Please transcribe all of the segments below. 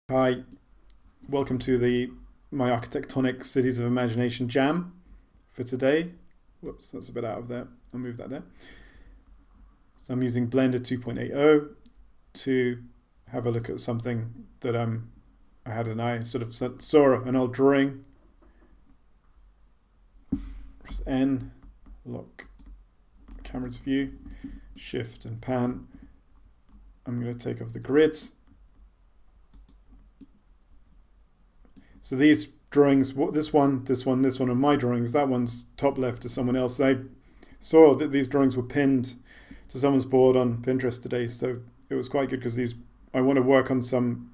Hi, welcome to my Architectonic Cities of Imagination jam for today. Whoops, that's a bit out of there. I'll move that there. So I'm using Blender 2.80 to have a look at something that I had an eye, sort of saw an old drawing. Press N, lock camera's view, shift and pan. I'm going to take off the grids. So these drawings, this one, and my drawings, that one's top left to someone else. I saw that these drawings were pinned to someone's board on Pinterest today, so it was quite good because I want to work on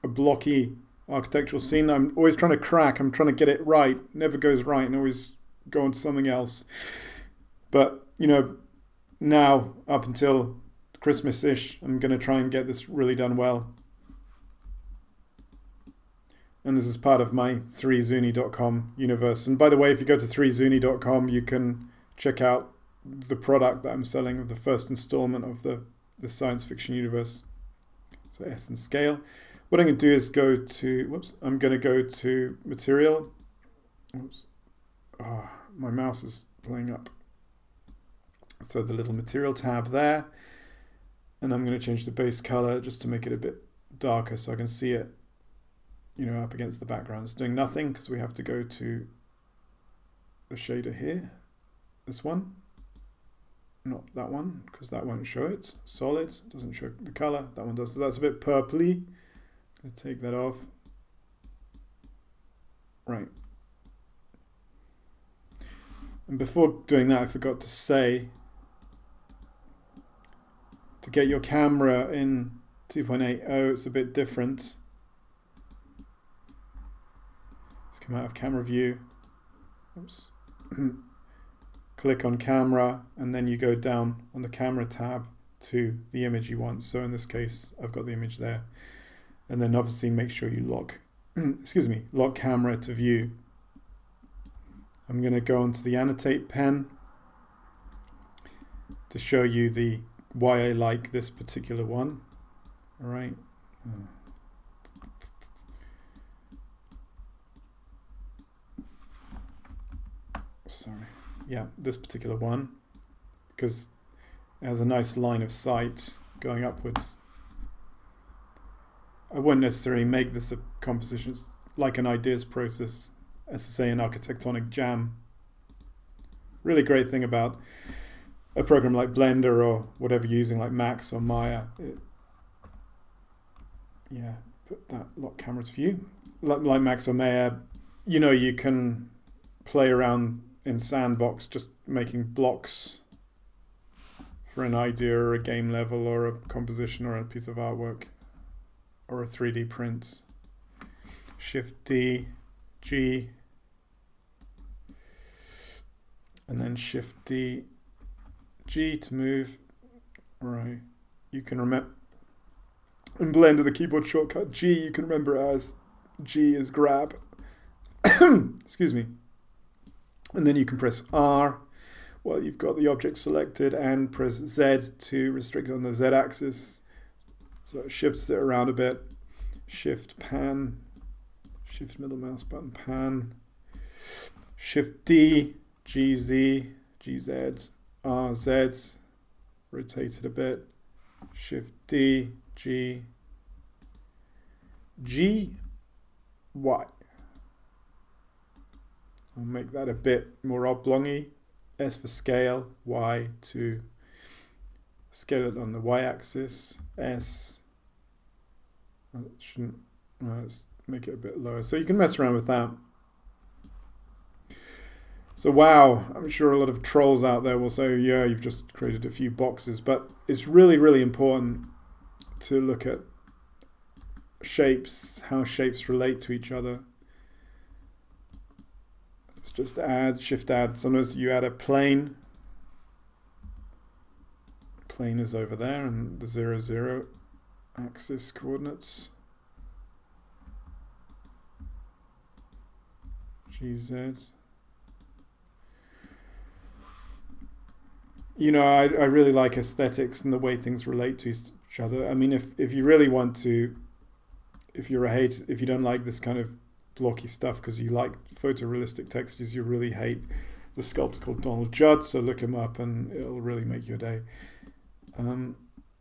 a blocky architectural scene. I'm always trying to crack, I'm trying to get it right, never goes right, and always go on to something else. But, now up until Christmas-ish, I'm going to try and get this really done well. And this is part of my 3zuni.com universe. And by the way, if you go to 3zuni.com, you can check out the product that I'm selling of the first installment of the science fiction universe. So S and scale. What I'm going to do is go to material. My mouse is playing up. So the little material tab there. And I'm going to change the base color just to make it a bit darker so I can see it up against the background. It's doing nothing because we have to go to the shader here. This one, not that one, because that won't show it. Solid, doesn't show the color. That one does. So that's a bit purpley. I'm going to take that off. Right. And before doing that, I forgot to say, to get your camera in 2.80, it's a bit different. Come out of camera view. Oops. Click on camera, and then you go down on the camera tab to the image you want. So in this case, I've got the image there. And then obviously make sure you lock lock camera to view. I'm going to go onto the annotate pen to show you why I like this particular one. All right. Sorry. Yeah, this particular one, because it has a nice line of sight going upwards. I wouldn't necessarily make this a composition. It's like an ideas process, as to say, an architectonic jam. Really great thing about a program like Blender or whatever you're using, like Max or Maya. Put that lock camera to view. Like Max or Maya, you can play around in Sandbox, just making blocks for an idea or a game level or a composition or a piece of artwork or a 3D print. Shift D, G, and then Shift D, G to move. Right, you can remember in Blender the keyboard shortcut G, you can remember as G is grab. Excuse me. And then you can press R while you've got the object selected, and press Z to restrict on the Z axis. So it shifts it around a bit. Shift pan, shift middle mouse button pan, Shift D, GZ, GZ, RZ, rotate it a bit. Shift D, G, G, Y. I'll make that a bit more oblongy. S for scale, Y to scale it on the Y axis. S, let's make it a bit lower. So you can mess around with that. So wow, I'm sure a lot of trolls out there will say, yeah, you've just created a few boxes, but it's really, really important to look at shapes, how shapes relate to each other. Just add, shift add. Sometimes you add a plane. Plane is over there, and the 0, 0 axis coordinates. GZ. I really like aesthetics and the way things relate to each other. I mean, if you really want to if you don't like this kind of blocky stuff because you like photorealistic textures, you really hate the sculptor called Donald Judd, so look him up and it'll really make your day.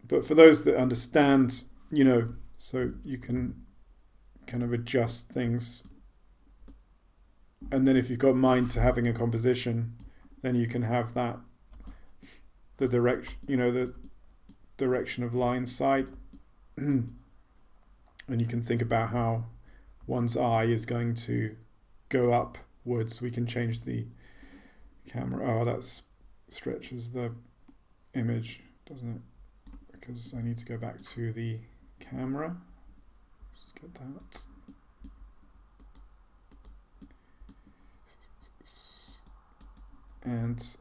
But for those that understand, so you can kind of adjust things, and then if you've got mind to having a composition, then you can have that, the direction of line sight, and you can think about how one's eye is going to go upwards. We can change the camera. Oh, that stretches the image, doesn't it? Because I need to go back to the camera. Let's get that. And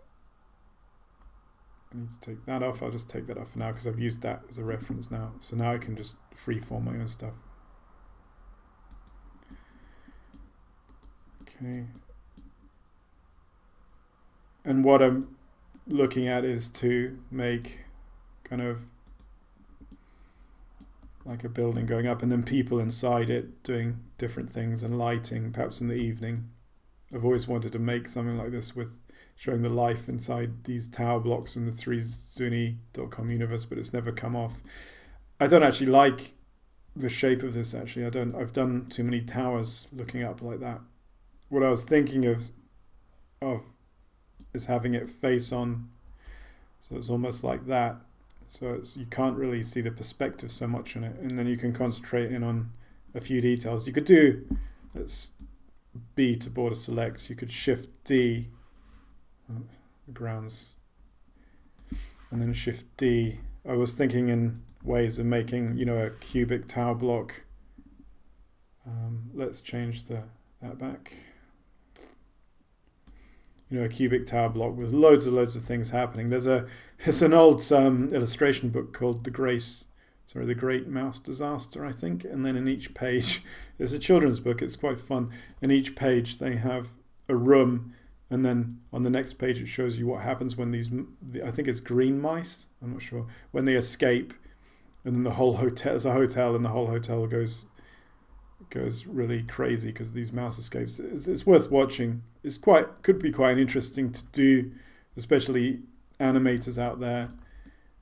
I need to take that off. I'll just take that off for now because I've used that as a reference now. So now I can just freeform my own stuff. Okay. And what I'm looking at is to make kind of like a building going up and then people inside it doing different things and lighting, perhaps in the evening. I've always wanted to make something like this with showing the life inside these tower blocks in the 3zuni.com universe, but it's never come off. I don't actually like the shape of this, actually. I've done too many towers looking up like that. What I was thinking of is having it face on, so it's almost like that. So you can't really see the perspective so much on it, and then you can concentrate in on a few details. You could do, let's B to border select. You could shift D, the grounds, and then shift D. I was thinking in ways of making, a cubic tower block. Let's change that back. A cubic tower block with loads of things happening. There's an old illustration book called The Great Mouse Disaster, I think. And then in each page, it's a children's book. It's quite fun. In each page, they have a room, and then on the next page, it shows you what happens when I think it's green mice. I'm not sure, when they escape, and then the whole hotel, there's a hotel, and the whole hotel goes really crazy because these mouse escapes. It's worth watching. Could be quite interesting to do, especially animators out there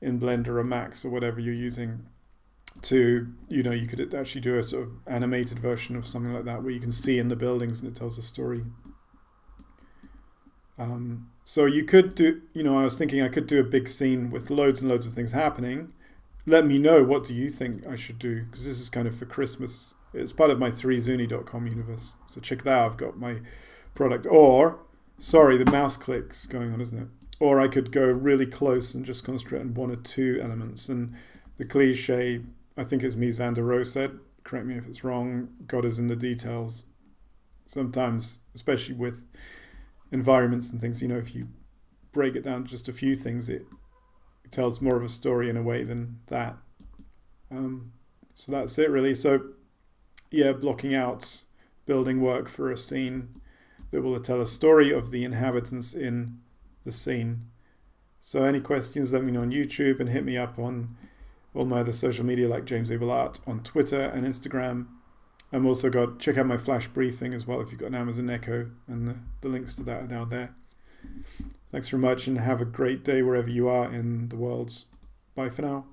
in Blender or Max or whatever you're using. You could actually do a sort of animated version of something like that where you can see in the buildings and it tells a story. So you could do, I was thinking I could do a big scene with loads and loads of things happening. Let me know, what do you think I should do? Because this is kind of for Christmas. It's part of my 3zuni.com universe. So check that out. I've got my product. The mouse click's going on, isn't it? Or I could go really close and just concentrate on one or two elements. And the cliche, I think it's Mies van der Rohe said, correct me if it's wrong, God is in the details. Sometimes, especially with environments and things, if you break it down to just a few things, it tells more of a story in a way than that. So that's it really. So blocking out building work for a scene that will tell a story of the inhabitants in the scene. So any questions, let me know on YouTube, and hit me up on all my other social media like James Abel Art on Twitter and Instagram. I'm also check out my flash briefing as well if you've got an Amazon Echo, and the links to that are down there. Thanks very much, and have a great day wherever you are in the world. Bye for now.